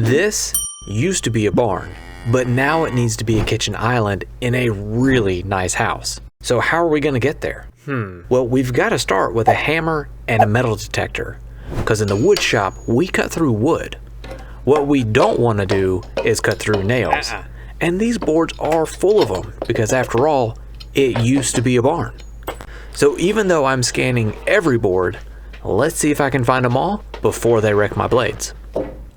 This used to be a barn, but now it needs to be a kitchen island in a really nice house. So how are we going to get there? Well, we've got to start with a hammer and a metal detector, because in the wood shop, we cut through wood. What we don't want to do is cut through nails. And these boards are full of them, because after all, it used to be a barn. So even though I'm scanning every board, let's see if I can find them all before they wreck my blades.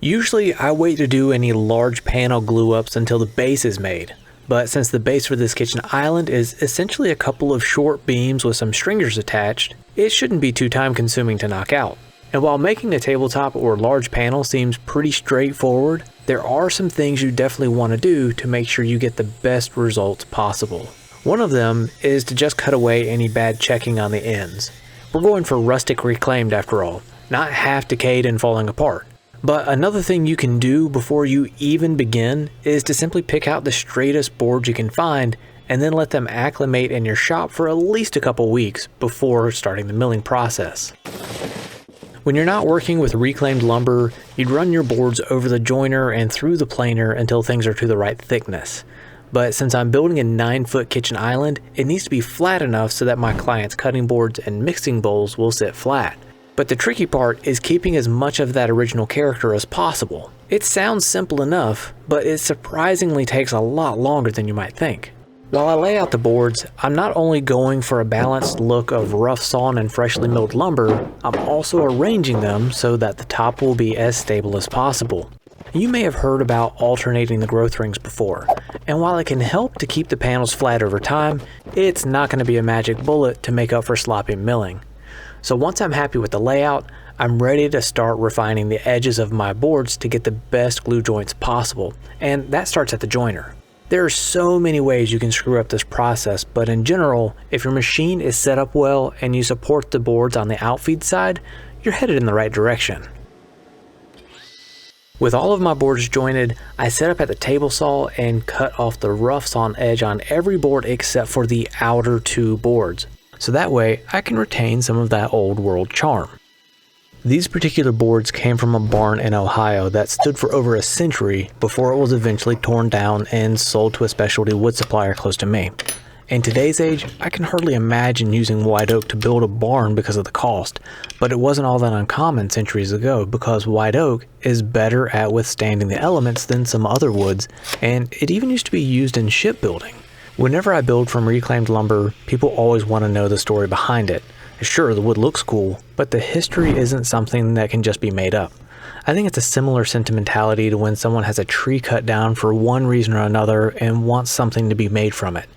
Usually I wait to do any large panel glue ups until the base is made, but since the base for this kitchen island is essentially a couple of short beams with some stringers attached, it shouldn't be too time consuming to knock out. And while making a tabletop or large panel seems pretty straightforward, there are some things you definitely want to do to make sure you get the best results possible. One of them is to just cut away any bad checking on the ends. We're going for rustic reclaimed after all, not half decayed and falling apart. But another thing you can do before you even begin is to simply pick out the straightest boards you can find and then let them acclimate in your shop for at least a couple weeks before starting the milling process. When you're not working with reclaimed lumber, you'd run your boards over the joiner and through the planer until things are to the right thickness. But since I'm building a 9-foot kitchen island, it needs to be flat enough so that my client's cutting boards and mixing bowls will sit flat. But the tricky part is keeping as much of that original character as possible. It sounds simple enough, but it surprisingly takes a lot longer than you might think. While I lay out the boards, I'm not only going for a balanced look of rough sawn and freshly milled lumber, I'm also arranging them so that the top will be as stable as possible. You may have heard about alternating the growth rings before, and while it can help to keep the panels flat over time, it's not going to be a magic bullet to make up for sloppy milling. So once I'm happy with the layout, I'm ready to start refining the edges of my boards to get the best glue joints possible, and that starts at the joiner. There are so many ways you can screw up this process, but in general, if your machine is set up well and you support the boards on the outfeed side, you're headed in the right direction. With all of my boards jointed, I set up at the table saw and cut off the rough sawn edge on every board except for the outer 2 boards. So that way I can retain some of that old world charm. These particular boards came from a barn in Ohio that stood for over a century before it was eventually torn down and sold to a specialty wood supplier close to me. In today's age, I can hardly imagine using white oak to build a barn because of the cost, but it wasn't all that uncommon centuries ago because white oak is better at withstanding the elements than some other woods, and it even used to be used in shipbuilding. Whenever I build from reclaimed lumber, people always want to know the story behind it. Sure, the wood looks cool, but the history isn't something that can just be made up. I think it's a similar sentimentality to when someone has a tree cut down for one reason or another and wants something to be made from it.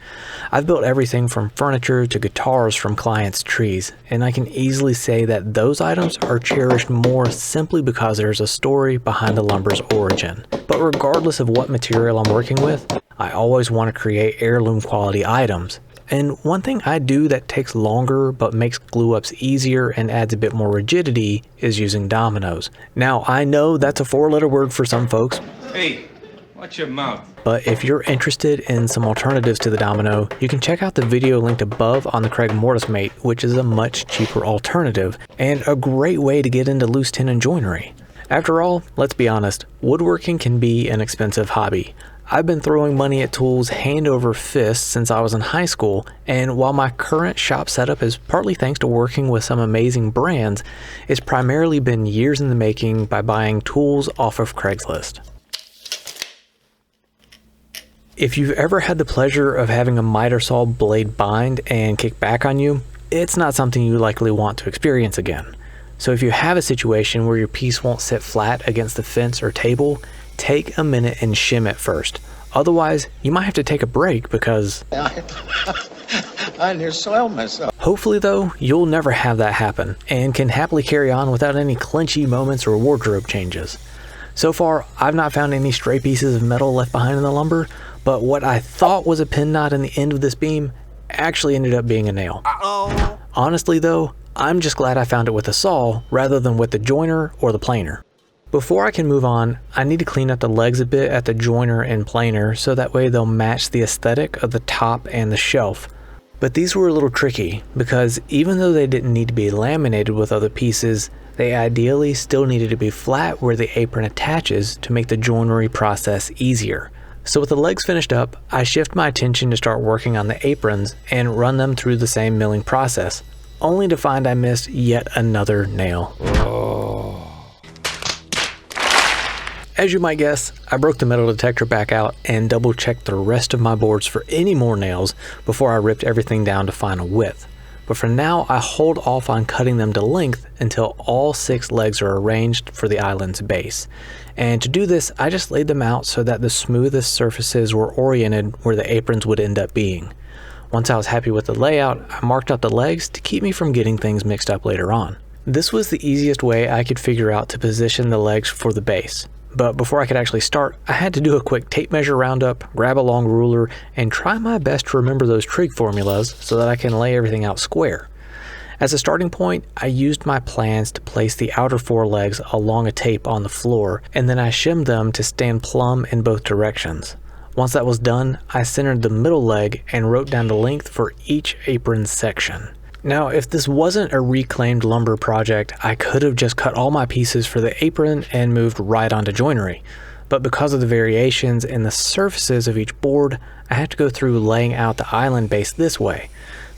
I've built everything from furniture to guitars from clients' trees, and I can easily say that those items are cherished more simply because there's a story behind the lumber's origin. But regardless of what material I'm working with, I always want to create heirloom quality items. And one thing I do that takes longer but makes glue ups easier and adds a bit more rigidity is using dominoes. Now I know that's a 4-letter word for some folks. Hey, watch your mouth. But if you're interested in some alternatives to the domino, you can check out the video linked above on the Kreg Mortismate, which is a much cheaper alternative and a great way to get into loose tin and joinery. After all, let's be honest, woodworking can be an expensive hobby. I've been throwing money at tools hand over fist since I was in high school, and while my current shop setup is partly thanks to working with some amazing brands, it's primarily been years in the making by buying tools off of Craigslist. If you've ever had the pleasure of having a miter saw blade bind and kick back on you, it's not something you likely want to experience again. So if you have a situation where your piece won't sit flat against the fence or table, take a minute and shim it first. Otherwise, you might have to take a break because I near soiled myself. Hopefully though, you'll never have that happen and can happily carry on without any clinchy moments or wardrobe changes. So far, I've not found any stray pieces of metal left behind in the lumber, but what I thought was a pin knot in the end of this beam actually ended up being a nail. Honestly though, I'm just glad I found it with a saw rather than with the joiner or the planer. Before I can move on, I need to clean up the legs a bit at the joiner and planer so that way they'll match the aesthetic of the top and the shelf. But these were a little tricky because even though they didn't need to be laminated with other pieces, They ideally still needed to be flat where the apron attaches to make the joinery process easier. So with the legs finished up, I shift my attention to start working on the aprons and run them through the same milling process, only to find I missed yet another nail. As you might guess, I broke the metal detector back out and double checked the rest of my boards for any more nails before I ripped everything down to final width. But for now, I hold off on cutting them to length until all 6 legs are arranged for the island's base. And to do this, I just laid them out so that the smoothest surfaces were oriented where the aprons would end up being. Once I was happy with the layout, I marked out the legs to keep me from getting things mixed up later on. This was the easiest way I could figure out to position the legs for the base. But before I could actually start, I had to do a quick tape measure roundup, grab a long ruler, and try my best to remember those trig formulas so that I can lay everything out square. As a starting point, I used my plans to place the outer 4 legs along a tape on the floor, and then I shimmed them to stand plumb in both directions. Once that was done, I centered the middle leg and wrote down the length for each apron section. Now, if this wasn't a reclaimed lumber project, I could have just cut all my pieces for the apron and moved right onto joinery. But because of the variations in the surfaces of each board, I had to go through laying out the island base this way.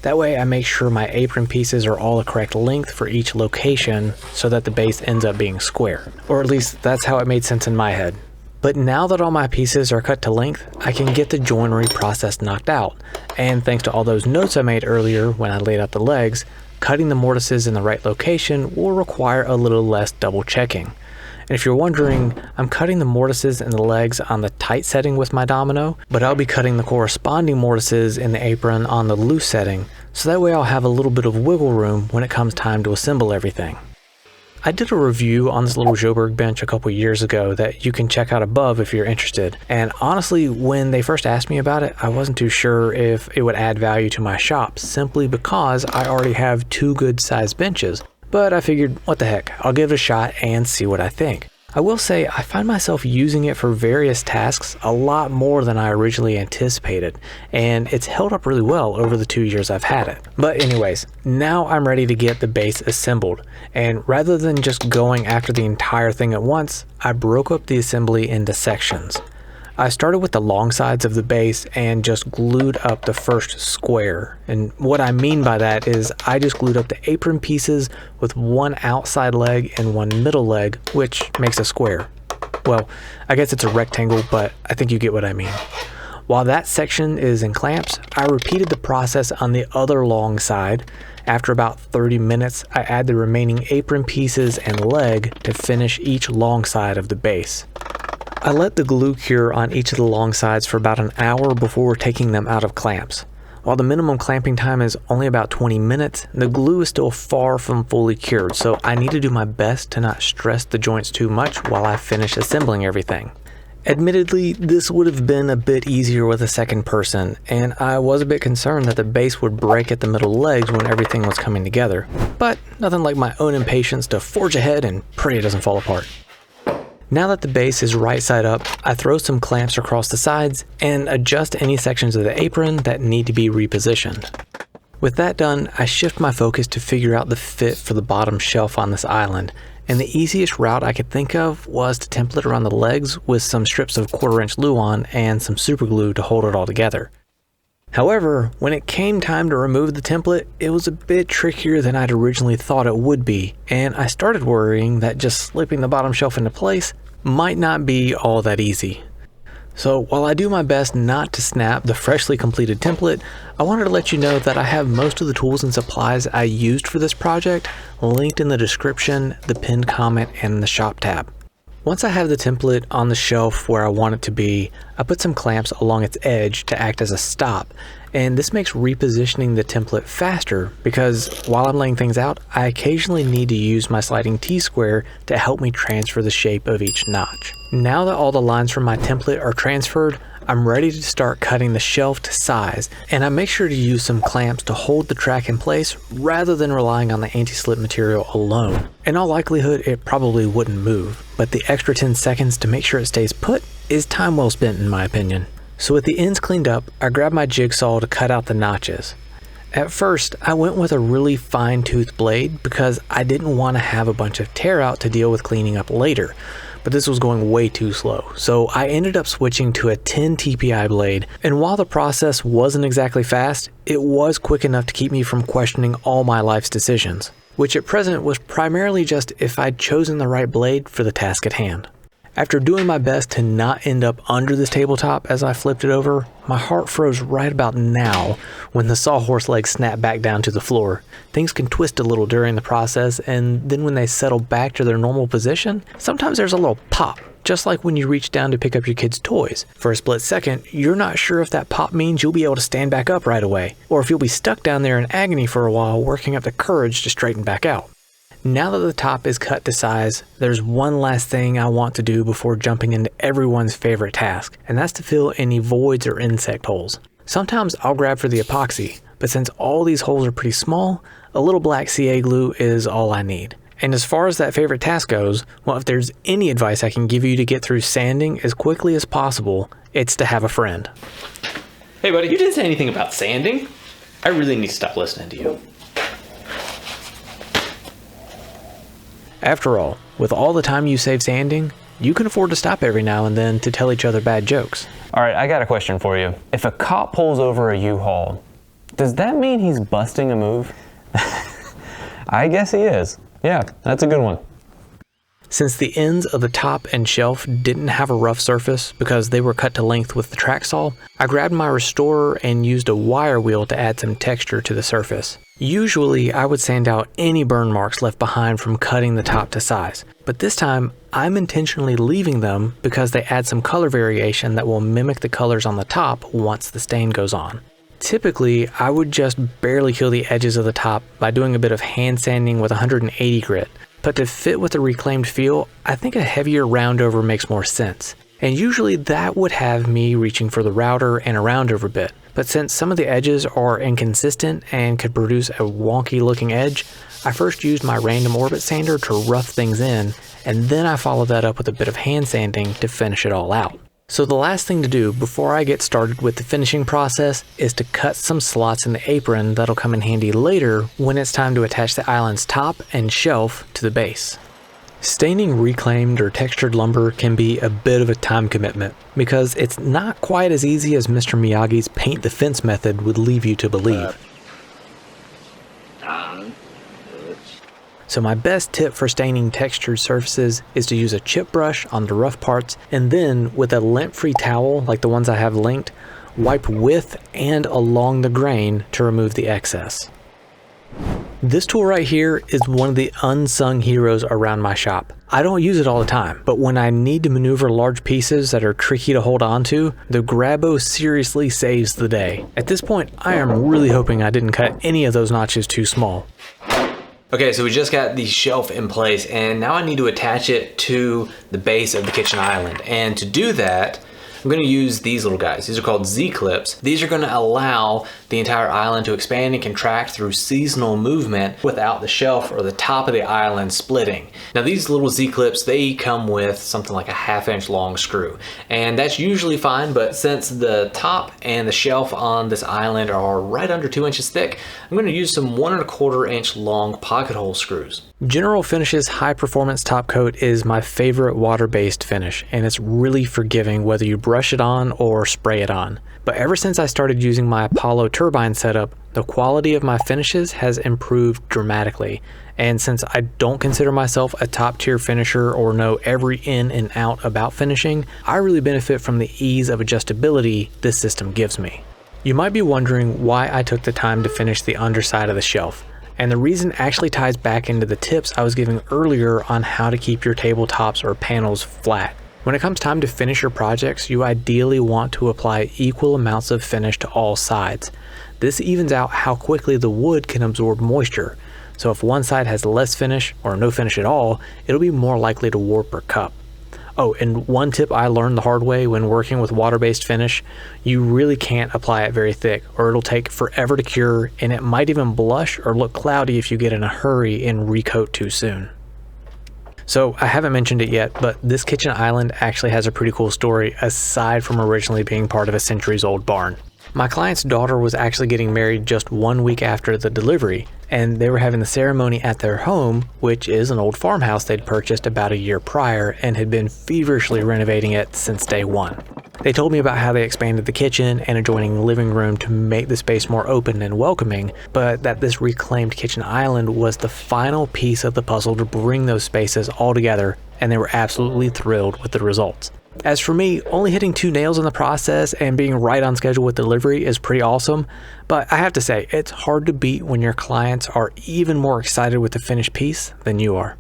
That way I make sure my apron pieces are all the correct length for each location so that the base ends up being square. Or at least that's how it made sense in my head. But now that all my pieces are cut to length, I can get the joinery process knocked out. And thanks to all those notes I made earlier when I laid out the legs, cutting the mortises in the right location will require a little less double checking. And if you're wondering, I'm cutting the mortises and the legs on the tight setting with my domino, but I'll be cutting the corresponding mortises in the apron on the loose setting, so that way I'll have a little bit of wiggle room when it comes time to assemble everything. I did a review on this little Joburg bench a couple years ago that you can check out above if you're interested, and honestly, when they first asked me about it, I wasn't too sure if it would add value to my shop simply because I already have 2 good sized benches, but I figured, what the heck, I'll give it a shot and see what I think. I will say I find myself using it for various tasks a lot more than I originally anticipated, and it's held up really well over the 2 years I've had it. But anyways, now I'm ready to get the base assembled, and rather than just going after the entire thing at once, I broke up the assembly into sections. I started with the long sides of the base and just glued up the first square. And what I mean by that is I just glued up the apron pieces with 1 outside leg and 1 middle leg, which makes a square. Well, I guess it's a rectangle, but I think you get what I mean. While that section is in clamps, I repeated the process on the other long side. After about 30 minutes, I add the remaining apron pieces and leg to finish each long side of the base. I let the glue cure on each of the long sides for about an hour before taking them out of clamps. While the minimum clamping time is only about 20 minutes, the glue is still far from fully cured, so I need to do my best to not stress the joints too much while I finish assembling everything. Admittedly, this would have been a bit easier with a second person, and I was a bit concerned that the base would break at the middle legs when everything was coming together, but nothing like my own impatience to forge ahead and pray it doesn't fall apart. Now that the base is right side up, I throw some clamps across the sides and adjust any sections of the apron that need to be repositioned. With that done, I shift my focus to figure out the fit for the bottom shelf on this island, and the easiest route I could think of was to template around the legs with some strips of 1/4" Luan and some super glue to hold it all together. However, when it came time to remove the template, it was a bit trickier than I'd originally thought it would be, and I started worrying that just slipping the bottom shelf into place might not be all that easy. So while I do my best not to snap the freshly completed template, I wanted to let you know that I have most of the tools and supplies I used for this project linked in the description, the pinned comment, and the shop tab. Once I have the template on the shelf where I want it to be, I put some clamps along its edge to act as a stop, and this makes repositioning the template faster because while I'm laying things out, I occasionally need to use my sliding T-square to help me transfer the shape of each notch. Now that all the lines from my template are transferred, I'm ready to start cutting the shelf to size, and I make sure to use some clamps to hold the track in place rather than relying on the anti-slip material alone. In all likelihood, it probably wouldn't move, but the extra 10 seconds to make sure it stays put is time well spent in my opinion. So with the ends cleaned up, I grab my jigsaw to cut out the notches. At first, I went with a really fine-tooth blade because I didn't want to have a bunch of tear out to deal with cleaning up later, but this was going way too slow, so I ended up switching to a 10 TPI blade, and while the process wasn't exactly fast, it was quick enough to keep me from questioning all my life's decisions, which at present was primarily just if I'd chosen the right blade for the task at hand. After doing my best to not end up under this tabletop as I flipped it over, my heart froze right about now when the sawhorse legs snapped back down to the floor. Things can twist a little during the process, and then when they settle back to their normal position, sometimes there's a little pop, just like when you reach down to pick up your kid's toys. For a split second, you're not sure if that pop means you'll be able to stand back up right away, or if you'll be stuck down there in agony for a while working up the courage to straighten back out. Now that the top is cut to size, there's one last thing I want to do before jumping into everyone's favorite task, and that's to fill any voids or insect holes. Sometimes I'll grab for the epoxy, but since all these holes are pretty small, a little black CA glue is all I need. And as far as that favorite task goes, well, if there's any advice I can give you to get through sanding as quickly as possible, it's to have a friend. Hey buddy, you didn't say anything about sanding. I really need to stop listening to you. After all, with all the time you save sanding, you can afford to stop every now and then to tell each other bad jokes. All right, I got a question for you. If a cop pulls over a U-Haul, does that mean he's busting a move? I guess he is. Yeah, that's a good one. Since the ends of the top and shelf didn't have a rough surface because they were cut to length with the track saw, I grabbed my restorer and used a wire wheel to add some texture to the surface. Usually, I would sand out any burn marks left behind from cutting the top to size, but this time, I'm intentionally leaving them because they add some color variation that will mimic the colors on the top once the stain goes on. Typically, I would just barely kill the edges of the top by doing a bit of hand sanding with 180 grit, but to fit with the reclaimed feel, I think a heavier round over makes more sense. And usually that would have me reaching for the router and a round over bit. But since some of the edges are inconsistent and could produce a wonky looking edge, I first used my random orbit sander to rough things in, and then I followed that up with a bit of hand sanding to finish it all out. So the last thing to do before I get started with the finishing process is to cut some slots in the apron that'll come in handy later when it's time to attach the island's top and shelf to the base. Staining reclaimed or textured lumber can be a bit of a time commitment because it's not quite as easy as Mr. Miyagi's paint the fence method would leave you to believe. So my best tip for staining textured surfaces is to use a chip brush on the rough parts and then with a lint-free towel like the ones I have linked, wipe with and along the grain to remove the excess. This tool right here is one of the unsung heroes around my shop. I don't use it all the time, but when I need to maneuver large pieces that are tricky to hold on to, the Grabo seriously saves the day. At this point, I am really hoping I didn't cut any of those notches too small. Okay, so we just got the shelf in place and now I need to attach it to the base of the kitchen island. And to do that, I'm going to use these little guys. These are called Z-clips. These are going to allow the entire island to expand and contract through seasonal movement without the shelf or the top of the island splitting. Now these little Z-clips, they come with something like a 1/2 inch long screw. And that's usually fine, but since the top and the shelf on this island are right under 2 inches thick, I'm going to use some 1 1/4 inch long pocket hole screws. General Finish's high performance top coat is my favorite water-based finish, and it's really forgiving whether you brush it on or spray it on. But ever since I started using my Apollo turbine setup, the quality of my finishes has improved dramatically. And since I don't consider myself a top tier finisher or know every in and out about finishing, I really benefit from the ease of adjustability this system gives me. You might be wondering why I took the time to finish the underside of the shelf. And the reason actually ties back into the tips I was giving earlier on how to keep your tabletops or panels flat. When it comes time to finish your projects, you ideally want to apply equal amounts of finish to all sides. This evens out how quickly the wood can absorb moisture. So if one side has less finish or no finish at all, it'll be more likely to warp or cup. Oh, and one tip I learned the hard way when working with water-based finish, you really can't apply it very thick or it'll take forever to cure and it might even blush or look cloudy if you get in a hurry and recoat too soon. So I haven't mentioned it yet, but this kitchen island actually has a pretty cool story aside from originally being part of a centuries-old barn. My client's daughter was actually getting married just 1 week after the delivery, and they were having the ceremony at their home, which is an old farmhouse they'd purchased about a year prior and had been feverishly renovating it since day one. They told me about how they expanded the kitchen and adjoining living room to make the space more open and welcoming, but that this reclaimed kitchen island was the final piece of the puzzle to bring those spaces all together, and they were absolutely thrilled with the results. As for me, only hitting 2 nails in the process and being right on schedule with delivery is pretty awesome, but I have to say, it's hard to beat when your clients are even more excited with the finished piece than you are.